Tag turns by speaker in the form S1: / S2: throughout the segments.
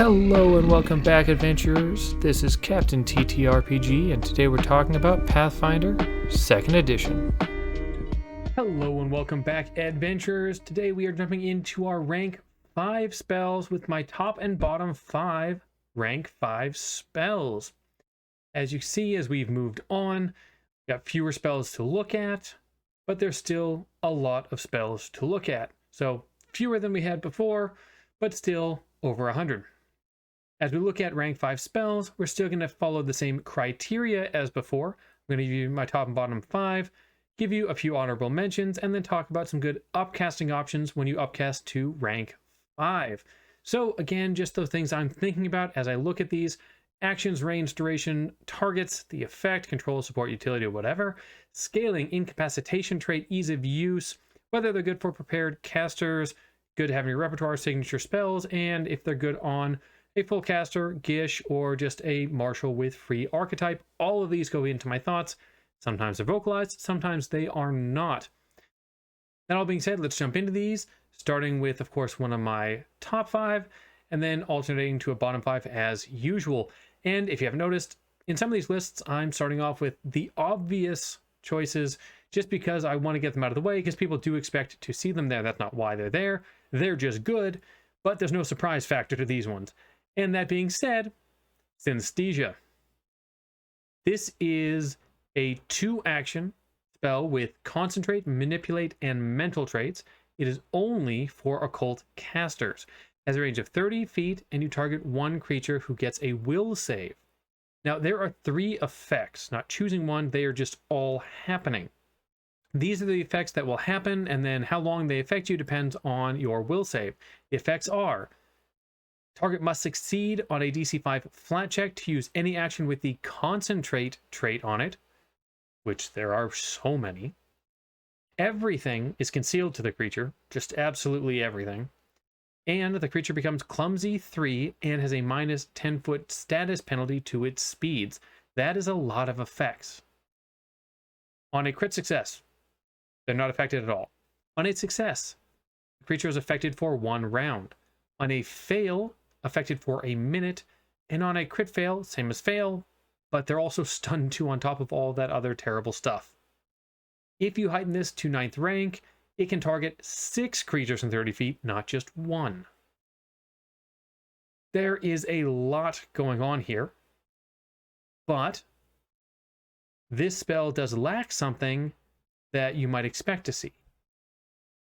S1: Hello and welcome back, adventurers. This is Captain TTRPG, and today we're talking about Pathfinder 2nd Edition. Hello and welcome back, adventurers. Today we are jumping into our rank 5 spells with my top and bottom 5 rank 5 spells. As you see, as we've moved on, we've got fewer spells to look at, but there's still a lot of spells to look at. So fewer than we had before, but still over 100. As we look at rank 5 spells, we're still going to follow the same criteria as before. I'm going to give you my top and bottom 5, give you a few honorable mentions, and then talk about some good upcasting options when you upcast to rank 5. So again, just those things I'm thinking about as I look at these: actions, range, duration, targets, the effect, control, support, utility, or whatever, scaling, incapacitation trait, ease of use, whether they're good for prepared casters, good to have in your repertoire, signature spells, and if they're good on a full caster, Gish, or just a martial with free archetype. All of these go into my thoughts. Sometimes they're vocalized, sometimes they are not. That all being said, let's jump into these, starting with, of course, one of my top 5, and then alternating to a bottom 5 as usual. And if you haven't noticed, in some of these lists, I'm starting off with the obvious choices just because I want to get them out of the way, because people do expect to see them there. That's not why they're there. They're just good, but there's no surprise factor to these ones. And that being said, Synesthesia. This is a 2-action spell with Concentrate, Manipulate, and Mental traits. It is only for occult casters. Has a range of 30 feet, and you target one creature who gets a will save. Now, there are 3 effects. Not choosing one, they are just all happening. These are the effects that will happen, and then how long they affect you depends on your will save. The effects are: target must succeed on a DC 5 flat check to use any action with the Concentrate trait on it, which there are so many. Everything is concealed to the creature, just absolutely everything. And the creature becomes Clumsy 3 and has a minus 10-foot status penalty to its speeds. That is a lot of effects. On a crit success, they're not affected at all. On a success, the creature is affected for 1 round. On a fail, affected for a minute, and on a crit fail, same as fail, but they're also stunned too on top of all that other terrible stuff. If you heighten this to 9th rank, it can target 6 creatures in 30 feet, not just 1. There is a lot going on here, but this spell does lack something that you might expect to see.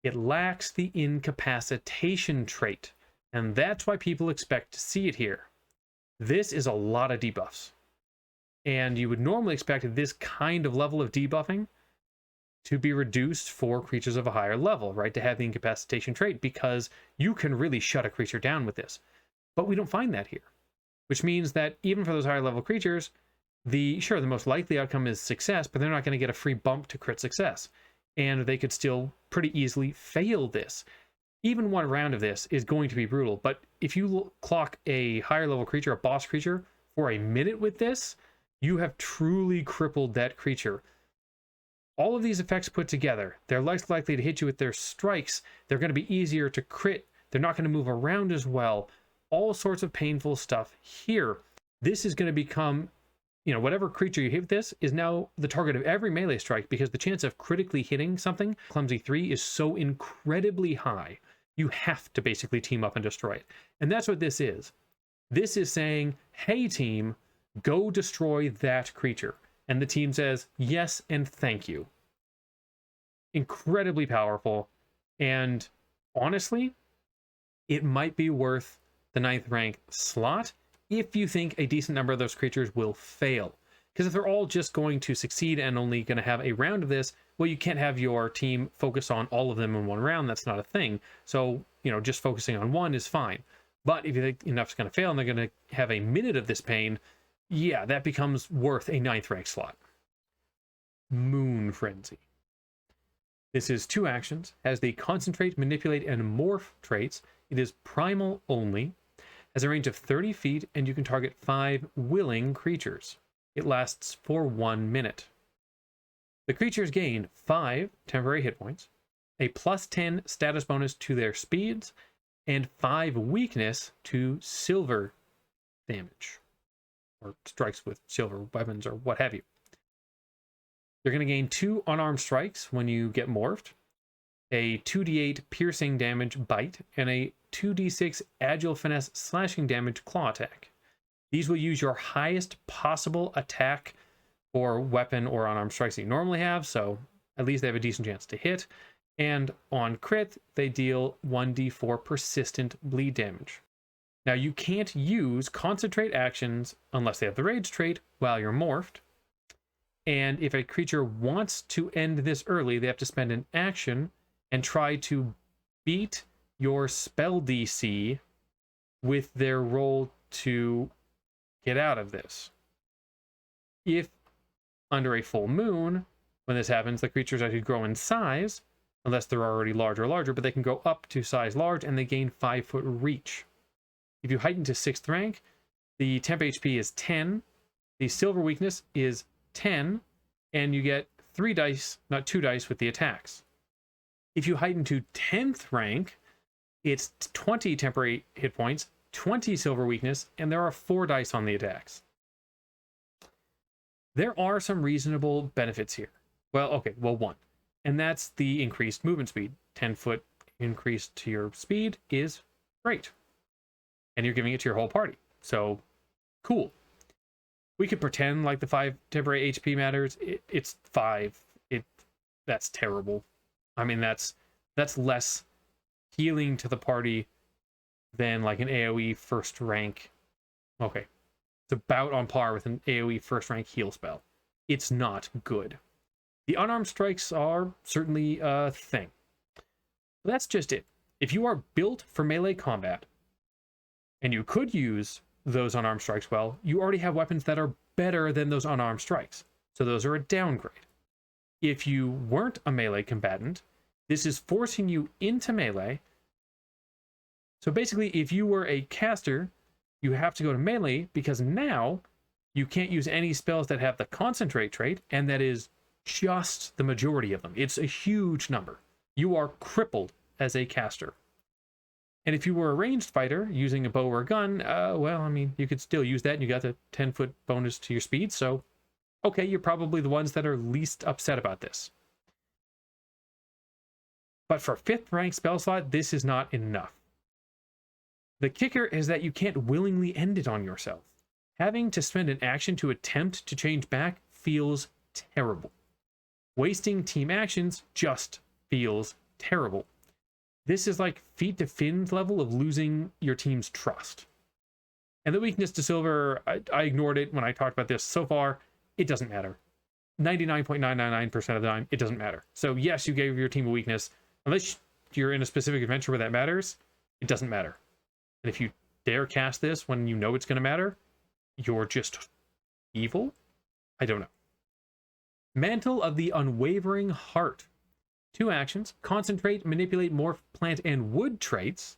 S1: It lacks the incapacitation trait. And that's why people expect to see it here. This is a lot of debuffs. And you would normally expect this kind of level of debuffing to be reduced for creatures of a higher level, right? To have the incapacitation trait, because you can really shut a creature down with this. But we don't find that here. Which means that even for those higher level creatures, the most likely outcome is success, but they're not going to get a free bump to crit success. And they could still pretty easily fail this. Even 1 round of this is going to be brutal, but if you clock a higher level creature, a boss creature, for a minute with this, you have truly crippled that creature. All of these effects put together, they're less likely to hit you with their strikes, they're going to be easier to crit, they're not going to move around as well, all sorts of painful stuff here. This is going to become, whatever creature you hit with this is now the target of every melee strike, because the chance of critically hitting something, Clumsy 3, is so incredibly high. You have to basically team up and destroy it. And that's what this is. This is saying, hey team, go destroy that creature. And the team says, yes and thank you. Incredibly powerful. And honestly, it might be worth the 9th rank slot if you think a decent number of those creatures will fail. Because if they're all just going to succeed and only going to have a round of this, well, you can't have your team focus on all of them in 1 round. That's not a thing. So, just focusing on 1 is fine. But if you think enough's going to fail and they're going to have a minute of this pain, yeah, that becomes worth a 9th rank slot. Moon Frenzy. This is 2 actions, has the Concentrate, Manipulate, and Morph traits. It is primal only, has a range of 30 feet, and you can target 5 willing creatures. It lasts for 1 minute. The creatures gain 5 temporary hit points, a +10 status bonus to their speeds, and 5 weakness to silver damage, or strikes with silver weapons, or what have you. You're going to gain 2 unarmed strikes when you get morphed, a 2d8 piercing damage bite, and a 2d6 agile finesse slashing damage claw attack. These will use your highest possible attack or weapon or unarmed strikes that you normally have, so at least they have a decent chance to hit. And on crit, they deal 1d4 persistent bleed damage. Now, you can't use concentrate actions unless they have the rage trait while you're morphed. And if a creature wants to end this early, they have to spend an action and try to beat your spell DC with their roll to get out of this. If under a full moon, when this happens, the creatures actually grow in size, unless they're already larger, but they can go up to size large and they gain 5-foot reach. If you heighten to 6th rank, the temp HP is 10, the silver weakness is 10, and you get 3 dice, not 2 dice, with the attacks. If you heighten to 10th rank, it's 20 temporary hit points, 20 silver weakness, and there are 4 dice on the attacks. There are some reasonable benefits here. Well, 1. And that's the increased movement speed. 10-foot increase to your speed is great. And you're giving it to your whole party. So, cool. We could pretend like the 5 temporary HP matters. It's 5. That's terrible. I mean, that's less healing to the party than like an AoE first rank. Okay. It's about on par with an AoE first rank heal spell. It's not good. The unarmed strikes are certainly a thing. But that's just it. If you are built for melee combat, and you could use those unarmed strikes well, you already have weapons that are better than those unarmed strikes. So those are a downgrade. If you weren't a melee combatant, this is forcing you into melee. So basically, if you were a caster, you have to go to melee because now you can't use any spells that have the concentrate trait, and that is just the majority of them. It's a huge number. You are crippled as a caster. And if you were a ranged fighter using a bow or a gun, well, I mean, you could still use that, and you got the 10-foot bonus to your speed, so okay, you're probably the ones that are least upset about this. But for 5th rank spell slot, this is not enough. The kicker is that you can't willingly end it on yourself. Having to spend an action to attempt to change back feels terrible. Wasting team actions just feels terrible. This is like feet to fins level of losing your team's trust. And the weakness to silver, I ignored it when I talked about this so far. It doesn't matter. 99.999% of the time, it doesn't matter. So yes, you gave your team a weakness. Unless you're in a specific adventure where that matters, it doesn't matter. And if you dare cast this when you know it's going to matter, you're just evil? I don't know. Mantle of the Unwavering Heart. 2 actions. Concentrate, manipulate, morph, plant, and wood traits.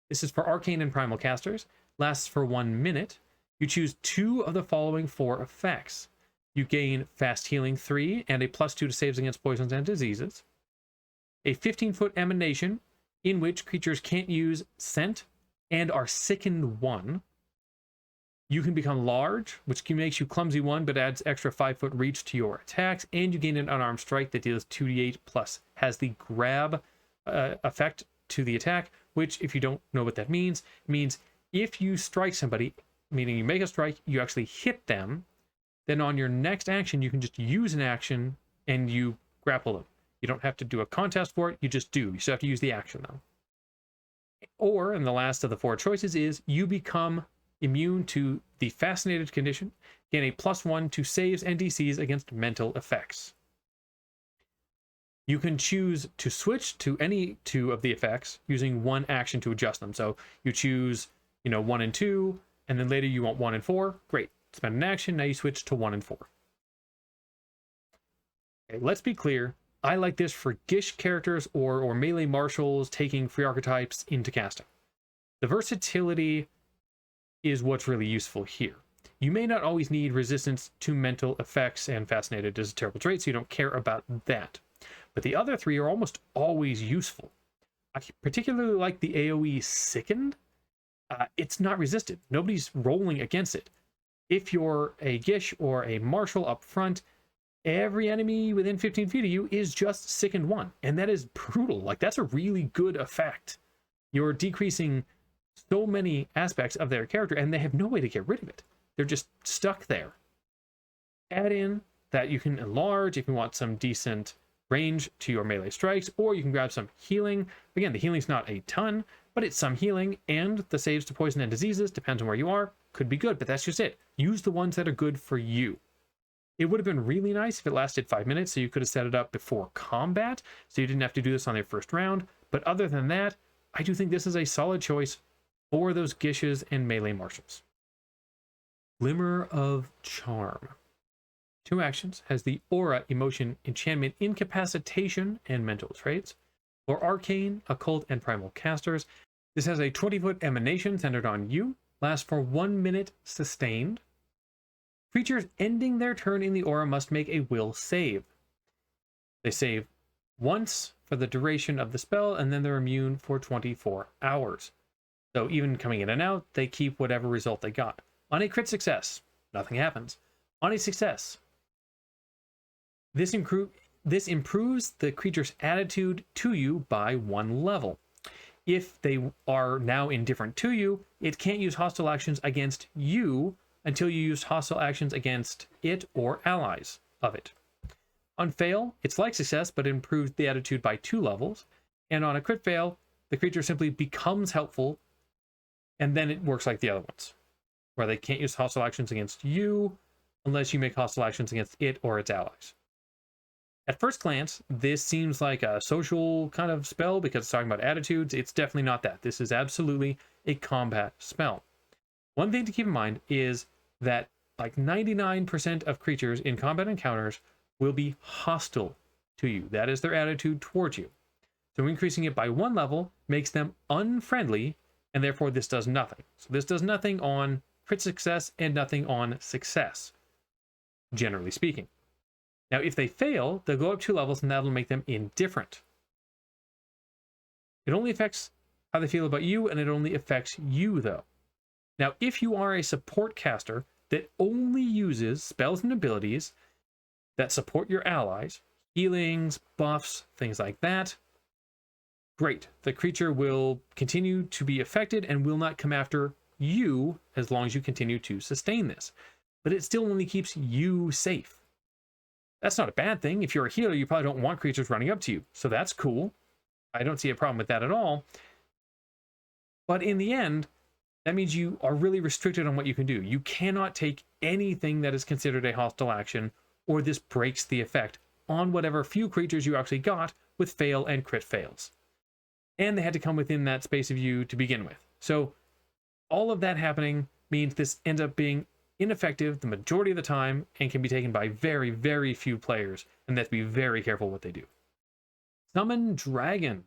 S1: This is for arcane and primal casters. Lasts for 1 minute. You choose 2 of the following 4 effects. You gain fast healing 3 and a +2 to saves against poisons and diseases. A 15-foot emanation in which creatures can't use scent and are sickened 1. You can become large, which makes you clumsy 1, but adds extra 5-foot reach to your attacks, and you gain an unarmed strike that deals 2d8 plus has the grab effect to the attack, which, if you don't know what that means if you strike somebody, meaning you make a strike, you actually hit them, then on your next action, you can just use an action and you grapple them. You don't have to do a contest for it, you just do. You still have to use the action, though. Or, and the last of the 4 choices is, you become immune to the Fascinated condition, gain a +1 to saves and DCs against mental effects. You can choose to switch to any 2 of the effects using 1 action to adjust them. So you choose, 1 and 2, and then later you want 1 and 4. Great. Spend an action, now you switch to 1 and 4. Okay, let's be clear. I like this for Gish characters or melee marshals taking free archetypes into casting. The versatility is what's really useful here. You may not always need resistance to mental effects, and Fascinated is a terrible trait, so you don't care about that. But the other 3 are almost always useful. I particularly like the AoE Sickened. It's not resisted. Nobody's rolling against it. If you're a Gish or a Marshal up front, every enemy within 15 feet of you is just Sickened 1. And that is brutal. Like, that's a really good effect. You're decreasing so many aspects of their character, and they have no way to get rid of it. They're just stuck there. Add in that you can enlarge if you want some decent range to your melee strikes, or you can grab some healing. Again, the healing's not a ton, but it's some healing, and the saves to poison and diseases, depends on where you are, could be good, but that's just it. Use the ones that are good for you. It would have been really nice if it lasted 5 minutes, so you could have set it up before combat, so you didn't have to do this on your first round. But other than that, I do think this is a solid choice for those Gishes and melee marshals. Glimmer of Charm. 2 actions, has the Aura, Emotion, Enchantment, Incapacitation, and Mental traits. For Arcane, Occult, and Primal casters, this has a 20-foot emanation centered on you, lasts for 1 minute sustained. Creatures ending their turn in the aura must make a will save. They save once for the duration of the spell, and then they're immune for 24 hours. So even coming in and out, they keep whatever result they got. On a crit success, nothing happens. On a success, this improves the creature's attitude to you by 1 level. If they are now indifferent to you, it can't use hostile actions against you until you use hostile actions against it or allies of it. On fail, it's like success, but it improves the attitude by 2 levels. And on a crit fail, the creature simply becomes helpful, and then it works like the other ones, where they can't use hostile actions against you unless you make hostile actions against it or its allies. At first glance, this seems like a social kind of spell because it's talking about attitudes. It's definitely not that. This is absolutely a combat spell. One thing to keep in mind is that like 99% of creatures in combat encounters will be hostile to you. That is their attitude towards you. So increasing it by 1 level makes them unfriendly, and therefore this does nothing. So this does nothing on crit success and nothing on success, generally speaking. Now, if they fail, they'll go up 2 levels, and that'll make them indifferent. It only affects how they feel about you, and it only affects you, though. Now, if you are a support caster that only uses spells and abilities that support your allies, healings, buffs, things like that, great. The creature will continue to be affected and will not come after you as long as you continue to sustain this. But it still only keeps you safe. That's not a bad thing. If you're a healer, you probably don't want creatures running up to you. So that's cool. I don't see a problem with that at all. But in the end, that means you are really restricted on what you can do. You cannot take anything that is considered a hostile action, or this breaks the effect on whatever few creatures you actually got with fail and crit fails. And they had to come within that space of you to begin with. So all of that happening means this ends up being ineffective the majority of the time and can be taken by very, very few players, and they have to be very careful what they do. Summon Dragon.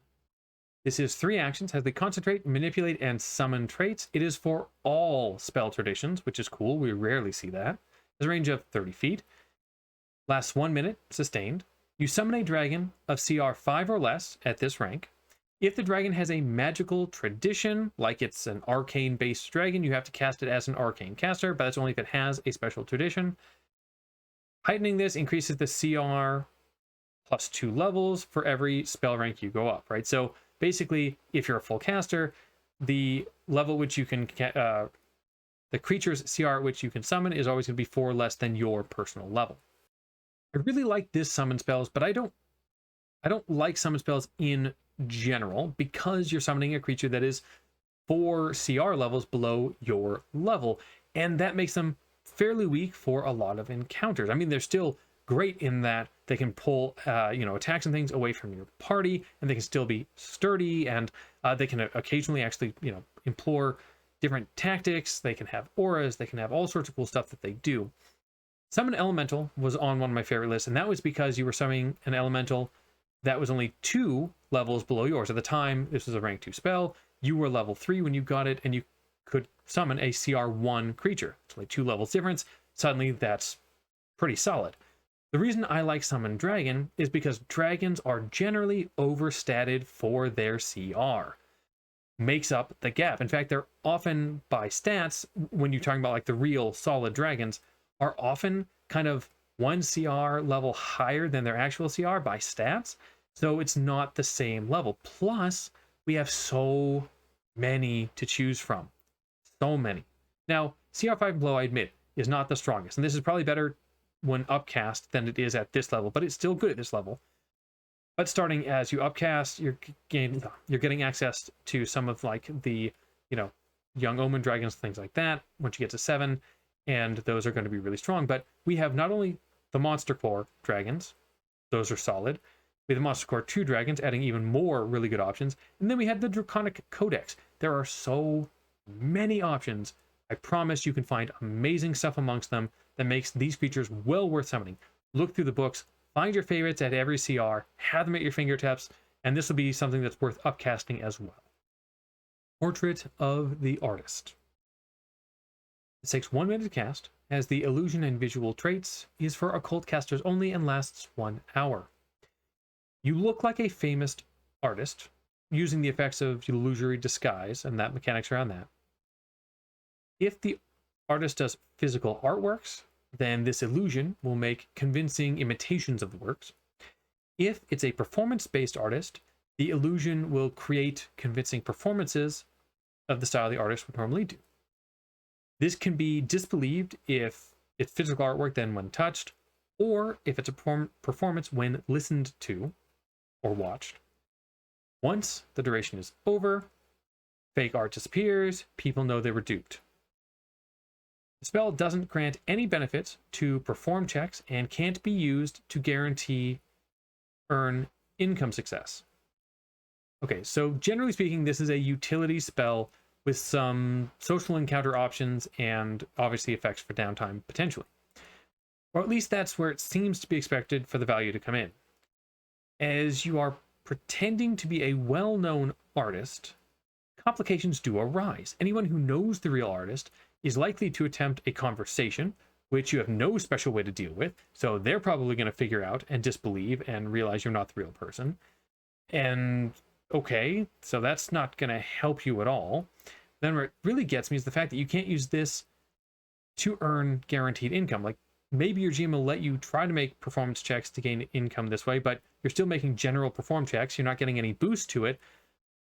S1: This is 3 actions, has the Concentrate, Manipulate, and Summon traits. It is for all spell traditions, which is cool. We rarely see that. Has a range of 30 feet. Lasts 1 minute, sustained. You summon a dragon of CR 5 or less at this rank. If the dragon has a magical tradition, like it's an arcane-based dragon, you have to cast it as an arcane caster, but that's only if it has a special tradition. Heightening this increases the CR plus 2 levels for every spell rank you go up, right? So basically, if you're a full caster, the level which you can, the creature's CR at which you can summon is always going to be 4 less than your personal level. I really like this summon spells, but I don't like summon spells in general because you're summoning a creature that is 4 CR levels below your level, and that makes them fairly weak for a lot of encounters. I mean, they're still great in that they can pull attacks and things away from your party, and they can still be sturdy, and they can occasionally actually implore different tactics. They can have auras, they can have all sorts of cool stuff that they do. Summon Elemental was on one of my favorite lists, and that was because you were summoning an elemental that was only 2 levels below yours. At the time, this was a rank 2 spell. You were level 3 when you got it, and you could summon a CR1 creature. It's only 2 levels difference. Suddenly, that's pretty solid. The reason I like Summon Dragon is because dragons are generally overstated for their CR. Makes up the gap. In fact, they're often by stats, when you're talking about like the real solid dragons, are often kind of one CR level higher than their actual CR by stats. So it's not the same level. Plus, we have so many to choose from. So many. Now, CR5 and below, I admit, is not the strongest. And this is probably better when upcast than it is at this level, but it's still good at this level. But starting as you upcast, you're getting access to some of like the, Young Omen dragons, things like that, once you get to 7, and those are going to be really strong. But we have not only the Monster Core dragons, those are solid. We have the Monster Core 2 dragons, adding even more really good options. And then we have the Draconic Codex. There are so many options. I promise you can find amazing stuff amongst them that makes these creatures well worth summoning. Look through the books, find your favorites at every CR, have them at your fingertips, and this will be something that's worth upcasting as well. Portrait of the Artist. This takes 1 minute to cast, has the illusion and visual traits, is for occult casters only, and lasts 1 hour. You look like a famous artist, using the effects of illusory disguise and that mechanics around that. If the artist does physical artworks, then this illusion will make convincing imitations of the works. If it's a performance-based artist, the illusion will create convincing performances of the style the artist would normally do. This can be disbelieved if it's physical artwork then when touched, or if it's a performance when listened to or watched. Once the duration is over, fake art disappears, people know they were duped. The spell doesn't grant any benefits to perform checks and can't be used to guarantee earn income success. Okay, so generally speaking, this is a utility spell with some social encounter options and obviously effects for downtime potentially. Or at least that's where it seems to be expected for the value to come in. As you are pretending to be a well-known artist, complications do arise. Anyone who knows the real artist is likely to attempt a conversation, which you have no special way to deal with, so they're probably going to figure out and disbelieve and realize you're not the real person. And okay, so that's not going to help you at all. Then where it really gets me is the fact that you can't use this to earn guaranteed income. Like, maybe your GM will let you try to make performance checks to gain income this way, but you're still making general perform checks. You're not getting any boost to it.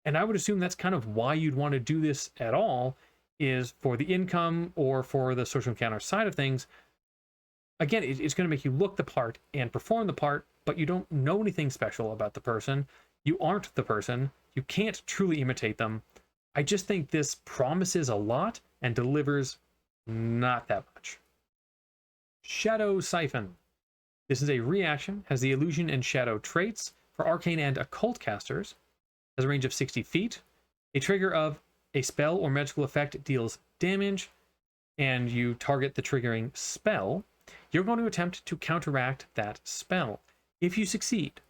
S1: And I would assume that's kind of why you'd want to do this at all, is for the income or for the social encounter side of things. Again, it's going to make you look the part and perform the part, but you don't know anything special about the person. You aren't the person. You can't truly imitate them. I just think this promises a lot and delivers not that much. Shadow Siphon. This is a reaction, has the illusion and shadow traits for arcane and occult casters, has a range of 60 feet, a trigger of a spell or magical effect deals damage, and you target the triggering spell, you're going to attempt to counteract that spell. If you succeed,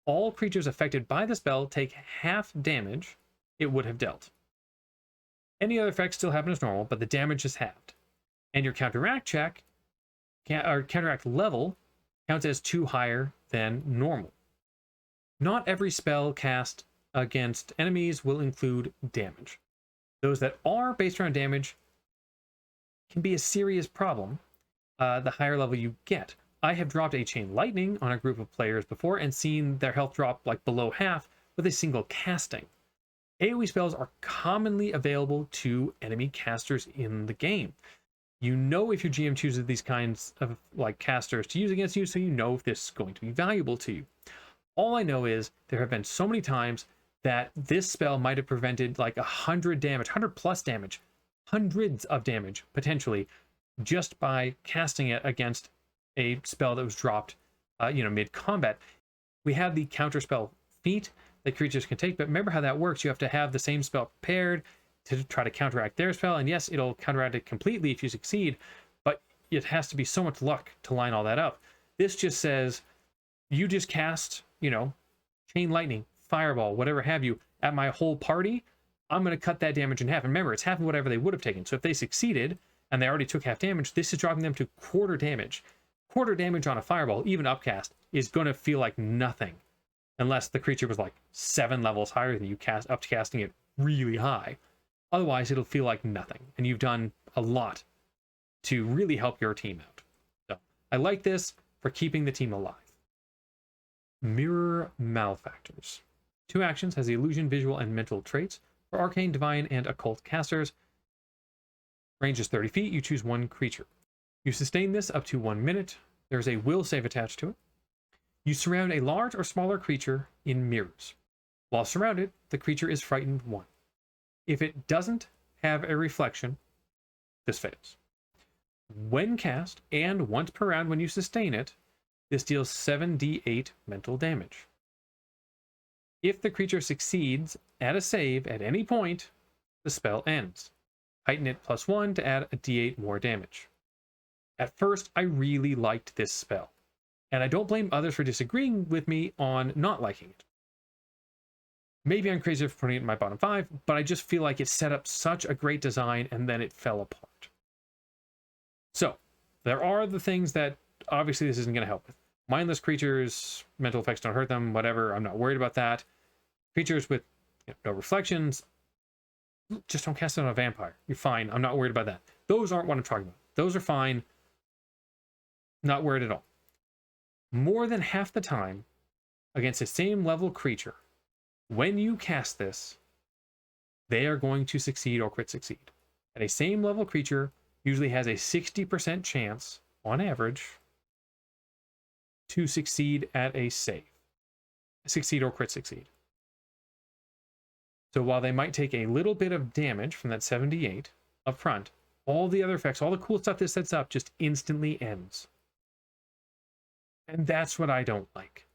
S1: all creatures affected by the spell take half damage it would have dealt. Any other effects still happen as normal, but the damage is halved. And your counteract check, or counteract level, counts as 2 higher than normal. Not every spell cast against enemies will include damage. Those that are based around damage can be a serious problem the higher level you get. I have dropped a Chain Lightning on a group of players before and seen their health drop like below half with a single casting. AoE spells are commonly available to enemy casters in the game. You know if your GM chooses these kinds of like casters to use against you, so you know if this is going to be valuable to you. All I know is there have been so many times that this spell might have prevented like 100 damage, 100 plus damage, hundreds of damage potentially, just by casting it against a spell that was dropped, mid-combat. We have the counterspell feat that creatures can take, but remember how that works. You have to have the same spell prepared to try to counteract their spell, and yes, it'll counteract it completely if you succeed, but it has to be so much luck to line all that up. This just says, you just cast, Chain Lightning, Fireball, whatever have you, at my whole party, I'm going to cut that damage in half. And remember, it's half of whatever they would have taken. So if they succeeded, and they already took half damage, this is dropping them to quarter damage. quarter damage on a fireball, even upcast, is going to feel like nothing. Unless the creature was like 7 levels higher than you, upcasting it really high. Otherwise, it'll feel like nothing. And you've done a lot to really help your team out. So I like this for keeping the team alive. Mirror Malefactors. 2 actions, has the illusion, visual, and mental traits for arcane, divine, and occult casters. Range is 30 feet. You choose 1 creature. You sustain this up to 1 minute. There's a will save attached to it. You surround a large or smaller creature in mirrors. While surrounded, the creature is frightened 1. If it doesn't have a reflection, this fails. When cast, and once per round when you sustain it, this deals 7d8 mental damage. If the creature succeeds at a save at any point, the spell ends. Heighten it +1 to add a d8 more damage. At first, I really liked this spell, and I don't blame others for disagreeing with me on not liking it. Maybe I'm crazy for putting it in my bottom 5, but I just feel like it set up such a great design and then it fell apart. So, there are the things that obviously this isn't going to help with. Mindless creatures, mental effects don't hurt them, whatever, I'm not worried about that. Creatures with no reflections, just don't cast it on a vampire. You're fine, I'm not worried about that. Those aren't what I'm talking about. Those are fine, not worried at all. More than half the time, against the same level creature, when you cast this, they are going to succeed or crit succeed. And a same level creature usually has a 60% chance, on average, to succeed at a save. Succeed or crit succeed. So while they might take a little bit of damage from that 78 up front, all the other effects, all the cool stuff this sets up just instantly ends. And that's what I don't like.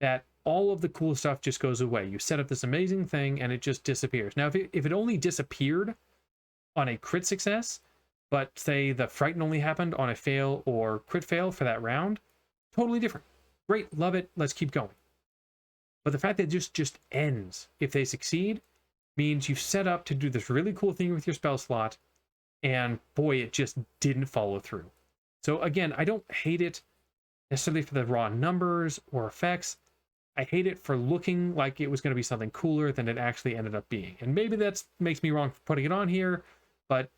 S1: That all of the cool stuff just goes away. You set up this amazing thing and it just disappears. Now, if it only disappeared on a crit success, but say the frighten only happened on a fail or crit fail for that round, totally different. Great, love it, let's keep going. But the fact that it just ends if they succeed means you've set up to do this really cool thing with your spell slot, and boy, it just didn't follow through. So again, I don't hate it necessarily for the raw numbers or effects. I hate it for looking like it was going to be something cooler than it actually ended up being. And maybe that makes me wrong for putting it on here, but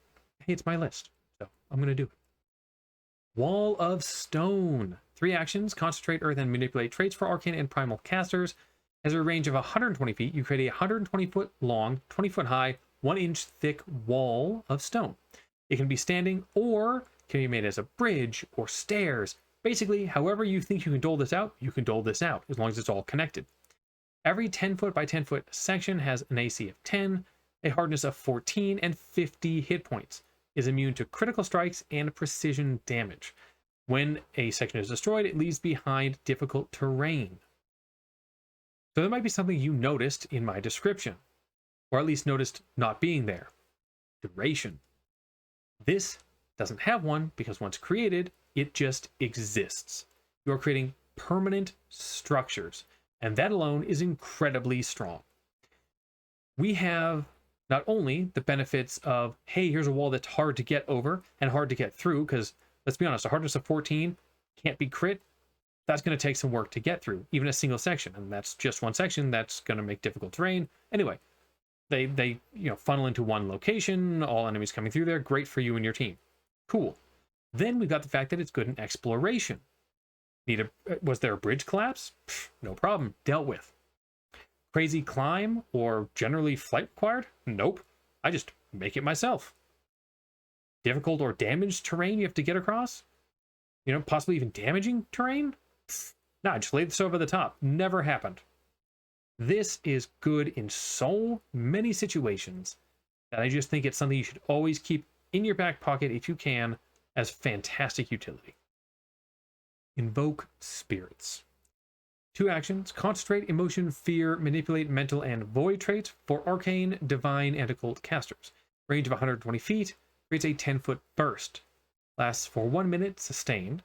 S1: hey, it's my list, so I'm going to do it. Wall of Stone. 3 actions, concentrate, earth, and manipulate traits for arcane and primal casters. Has a range of 120 feet. You create a 120 foot long, 20 foot high, 1 inch thick wall of stone. It can be standing or can be made as a bridge or stairs. Basically, however you think you can dole this out, you can dole this out, as long as it's all connected. Every 10 foot by 10 foot section has an AC of 10, a hardness of 14, and 50 hit points. Is immune to critical strikes and precision damage. When a section is destroyed, it leaves behind difficult terrain. So there might be something you noticed in my description, or at least noticed not being there. Duration. This doesn't have one because once created, it just exists. You are creating permanent structures, and that alone is incredibly strong. We have not only the benefits of, hey, here's a wall that's hard to get over and hard to get through, because let's be honest, a hardness of 14 can't be crit. That's going to take some work to get through, even a single section, and that's just one section. That's going to make difficult terrain. Anyway, they funnel into one location, all enemies coming through there. Great for you and your team. Cool. Then we've got the fact that it's good in exploration. Was there a bridge collapse? Pfft, no problem. Dealt with. Crazy climb or generally flight required? Nope. I just make it myself. Difficult or damaged terrain you have to get across? Possibly even damaging terrain? Nah, just lay this over the top. Never happened. This is good in so many situations that I just think it's something you should always keep in your back pocket if you can, as fantastic utility. Invoke Spirits. 2 actions, concentrate, emotion, fear, manipulate, mental, and void traits for arcane, divine, and occult casters. Range of 120 feet, creates a 10-foot burst. Lasts for 1 minute, sustained.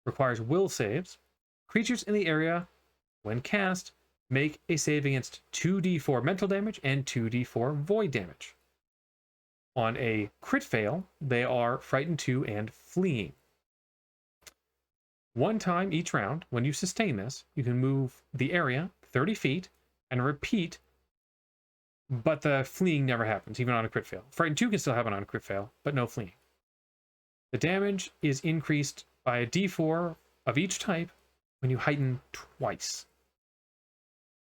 S1: Requires will saves. Creatures in the area, when cast, make a save against 2d4 mental damage and 2d4 void damage. On a crit fail, they are frightened 2 and fleeing. One time each round, when you sustain this, you can move the area 30 feet and repeat, but the fleeing never happens, even on a crit fail. Frighten 2 can still happen on a crit fail, but no fleeing. The damage is increased by a d4 of each type when you heighten twice.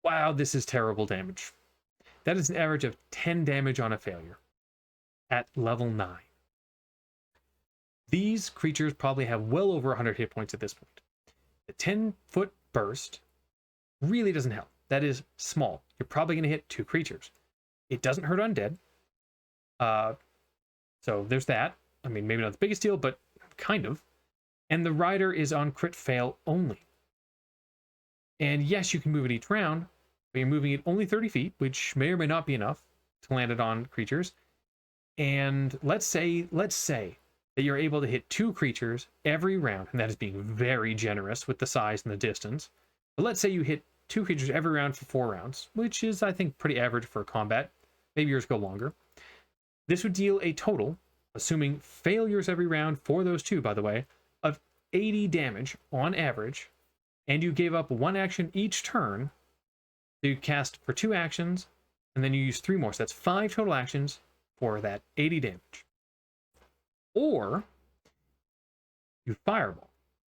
S1: Wow, this is terrible damage. That is an average of 10 damage on a failure at level 9. These creatures probably have well over 100 hit points at this point. The 10-foot burst really doesn't help. That is small. You're probably going to hit 2 creatures. It doesn't hurt undead. So there's that. I mean, maybe not the biggest deal, but kind of. And the rider is on crit fail only. And yes, you can move it each round, but you're moving it only 30 feet, which may or may not be enough to land it on creatures. And let's say that you're able to hit 2 creatures every round, and that is being very generous with the size and the distance. But let's say you hit 2 creatures every round for 4 rounds, which is, I think, pretty average for combat. Maybe yours go longer. This would deal a total, assuming failures every round for those 2, by the way, of 80 damage on average, and you gave up 1 action each turn. So you cast for 2 actions, and then you use 3 more. So that's 5 total actions for that 80 damage. Or you fireball.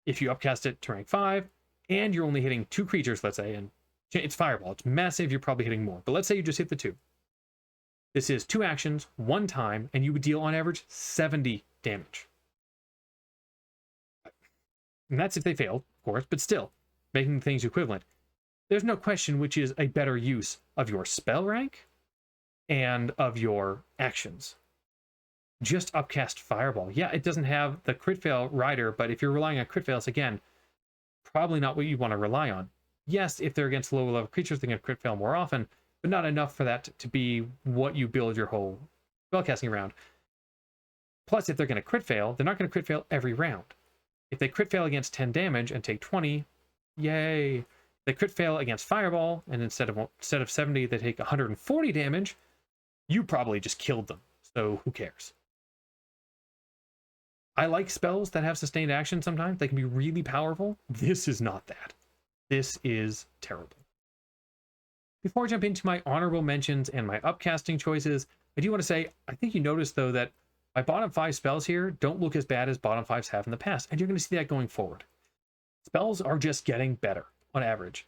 S1: If you upcast it to rank 5, and you're only hitting 2 creatures, let's say, and it's fireball. It's massive, you're probably hitting more. But let's say you just hit the 2. This is 2 actions, 1 time, and you would deal on average 70 damage. And that's if they failed, of course, but still, making things equivalent. There's no question which is a better use of your spell rank and of your actions. Just upcast fireball. Yeah, it doesn't have the crit fail rider, but if you're relying on crit fails, again, probably not what you want to rely on. Yes, if they're against lower level creatures, they're going to crit fail more often, but not enough for that to be what you build your whole spellcasting around. Plus, if they're going to crit fail, they're not going to crit fail every round. If they crit fail against 10 damage and take 20, yay. They crit fail against fireball, and instead of 70, they take 140 damage, you probably just killed them. So who cares? I like spells that have sustained action sometimes. They can be really powerful. This is not that. This is terrible. Before I jump into my honorable mentions and my upcasting choices, I do want to say, I think you noticed, though, that my bottom 5 spells here don't look as bad as bottom 5s have in the past, and you're going to see that going forward. Spells are just getting better on average.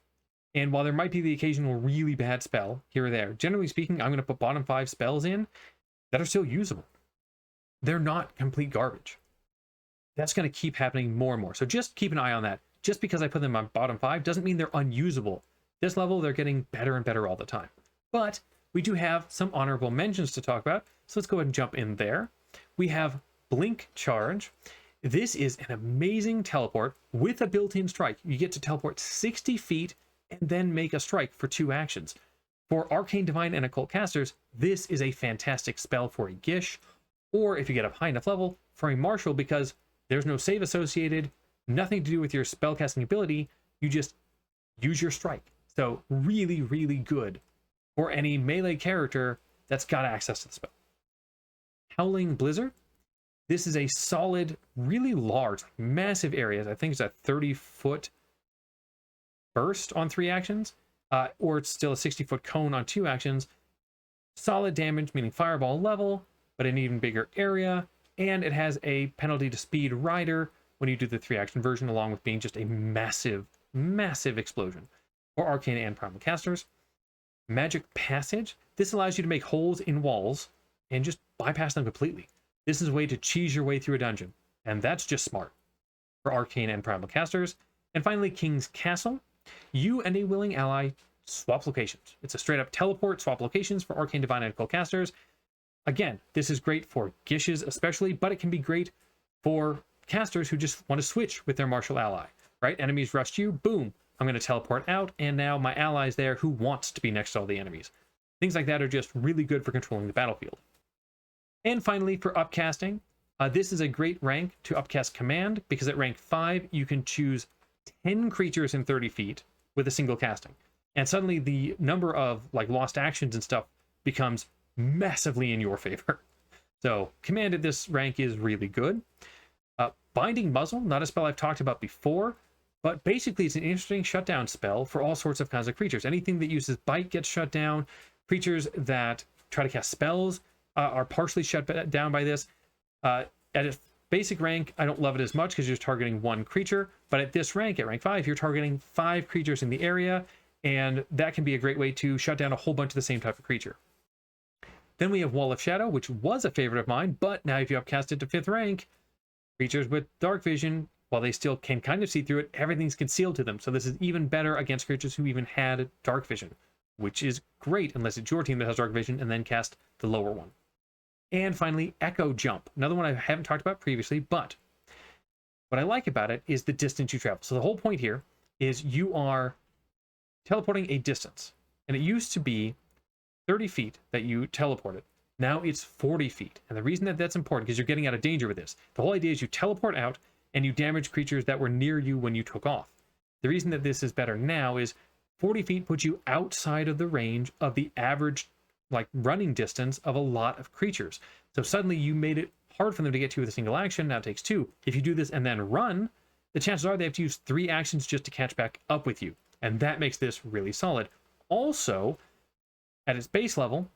S1: And while there might be the occasional really bad spell here or there, generally speaking, I'm going to put bottom 5 spells in that are still usable. They're not complete garbage. That's going to keep happening more and more. So just keep an eye on that. Just because I put them on bottom 5 doesn't mean they're unusable. This level, they're getting better and better all the time. But we do have some honorable mentions to talk about. So let's go ahead and jump in there. We have Blink Charge. This is an amazing teleport with a built-in strike. You get to teleport 60 feet and then make a strike for 2 actions. For Arcane Divine and Occult Casters, this is a fantastic spell for a Gish, or if you get up high enough level, for a Marshal, because there's no save associated, nothing to do with your spellcasting ability, you just use your strike. So really, really good for any melee character that's got access to the spell. Howling Blizzard. This is a solid, really large, massive area. I think it's a 30-foot burst on 3 actions, or it's still a 60-foot cone on 2 actions. Solid damage, meaning fireball level, but an even bigger area, and it has a penalty to speed rider when you do the 3-action version, along with being just a massive, massive explosion for arcane and primal casters. Magic Passage. This allows you to make holes in walls and just bypass them completely. This is a way to cheese your way through a dungeon, and that's just smart for arcane and primal casters. And finally, King's Castle. You and a willing ally swap locations. It's a straight up teleport, swap locations for arcane, divine, and occult casters. Again, this is great for Gishes especially, but it can be great for casters who just want to switch with their martial ally, right? Enemies rushed you, boom, I'm going to teleport out, and now my ally's there who wants to be next to all the enemies. Things like that are just really good for controlling the battlefield. And finally, for upcasting, this is a great rank to upcast command, because at rank 5, you can choose 10 creatures in 30 feet with a single casting. And suddenly the number of like lost actions and stuff becomes massively in your favor. So command at this rank is really good. Binding Muzzle, not a spell I've talked about before, but basically it's an interesting shutdown spell for all sorts of kinds of creatures. Anything that uses bite gets shut down. Creatures that try to cast spells are partially shut down by this. At its basic rank, I don't love it as much because you're targeting one creature, but at this rank, at rank 5, you're targeting 5 creatures in the area, and that can be a great way to shut down a whole bunch of the same type of creature. Then we have Wall of Shadow, which was a favorite of mine, but now if you upcast it to 5th rank, creatures with dark vision, while they still can kind of see through it, everything's concealed to them. So this is even better against creatures who even had dark vision, which is great unless it's your team that has dark vision and then cast the lower one. And finally, Echo Jump, another one I haven't talked about previously, but what I like about it is the distance you travel. So the whole point here is you are teleporting a distance, and it used to be 30 feet that you teleported. Now it's 40 feet. And the reason that that's important, because you're getting out of danger with this. The whole idea is you teleport out and you damage creatures that were near you when you took off. The reason that this is better now is 40 feet puts you outside of the range of the average running distance of a lot of creatures. So suddenly you made it hard for them to get to you with a single action. Now it takes 2. If you do this and then run, the chances are they have to use 3 actions just to catch back up with you. And that makes this really solid. Also, at its base level,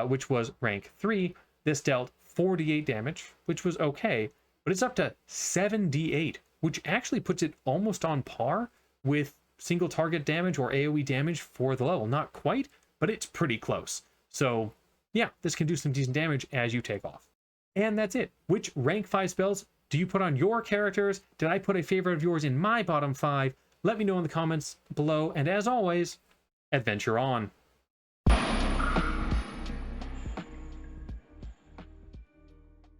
S1: which was rank 3, this dealt 48 damage, which was okay, but it's up to 7d8, which actually puts it almost on par with single target damage or AoE damage for the level. Not quite, but it's pretty close. So yeah, this can do some decent damage as you take off. And that's it. Which rank 5 spells do you put on your characters? Did I put a favorite of yours in my bottom 5? Let me know in the comments below, and as always, adventure on.